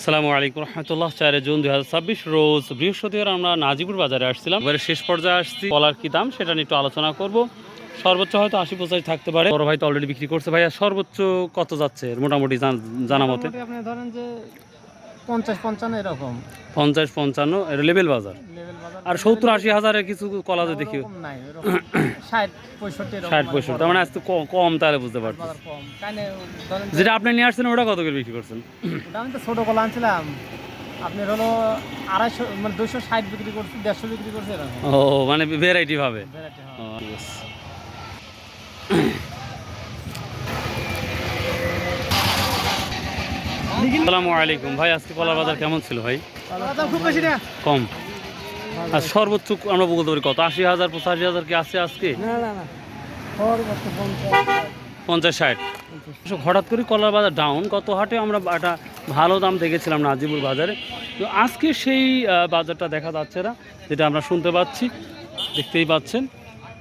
আসসালামু আলাইকুম রহমতুল্লাহ। 4 জুন 2026 রোজ বৃহস্পতিবার আমরা নাজিপুর বাজারে আসছিলাম। এবারে শেষ পর্যায়ে আসছি, কলার কি দাম সেটা নিয়ে একটু আলোচনা করব। সর্বোচ্চ হয়তো 80-85 থাকতে পারে। বড় ভাই তো অলরেডি বিক্রি করছে। ভাইয়া সর্বোচ্চ কত যাচ্ছে মোটামুটি জানা মতে? আপনি ধরেন যে 50-55 এরকম, 50-55 এর লেভেল বাজার। আর 70-80 হাজারের কিছু কলা যে দেখি নাই এরকম 60-65 এরকম, 60-65, তার মানে আজকে কম, তাহলে বুঝতে পারছি। বাজার কম কানে ধরেন যেটা আপনি নিয়ে আসছেন ওটা কত করে বিক্রি করছেন? ওটা আমি তো ছোট কলা আনছিলাম, আপনার হলো 250, মানে 260 বিক্রি করছি, 150 বিক্রি করছি এরকম। ও মানে ভ্যারাইটি ভাবে। ভ্যারাইটি, ও, ঠিক আছে। আসসালামু আলাইকুম ভাই, আজকে কলার বাজার কেমন ছিল ভাই? খুব বেশি না, কম। আর সর্বোচ্চ আমরা বলতে পারি কত? 80,000 85,000 কি আছে আজকে? না না না, সর্বোচ্চ 50-60। হঠাৎ করে কলার বাজার ডাউন। কত হাটে আমরা একটা ভালো দাম দেখেছিলাম নাজিবুর বাজারে, তো আজকে সেই বাজারটা দেখা যাচ্ছে না, যেটা আমরা শুনতে পাচ্ছি, দেখতেই পাচ্ছেন।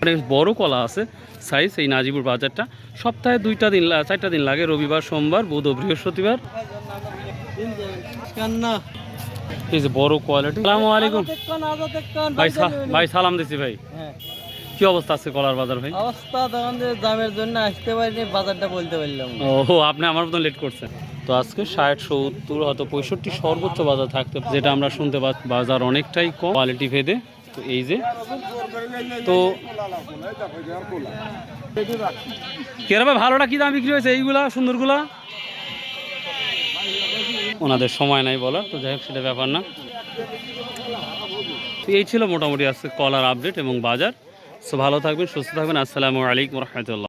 অনেক বড় কলা আছে সাইজ এই নাজিবুর বাজারটা। সপ্তাহে 4টা দিন লাগে, রবিবার, সোমবার, বুধ ও বৃহস্পতিবার। এই যে বড় কোয়ালিটি। আসসালামু আলাইকুম ভাই, সালাম দিছি ভাই। কি অবস্থা আছে কলার বাজার ভাই? অবস্থা তখন যে দামের জন্য আসতে পারিনি, বাজারটা বলতে পারলাম। ও, আপনি আমার মতন লেট করছেন। তো আজকে 60-70 হয়তো 65 সর্বোচ্চ বাজার থাকতে, যেটা আমরা শুনতে পাচ্ছি। বাজার অনেকটাই কম কোয়ালিটি ভেদে। তো এই যে তো কেরা ভাই, ভালোটা কি দাম বিক্রি হয়েছে এইগুলা সুন্দরগুলা? ওনাদের সময় নাই বলার, তো যাই হোক সেটা ব্যাপার না। তো এই ছিল মোটামুটি আজকে কলার আপডেট এবং বাজার। সো ভালো থাকবেন, সুস্থ থাকবেন। আসসালামু আলাইকুম রহমতুল্লাহ।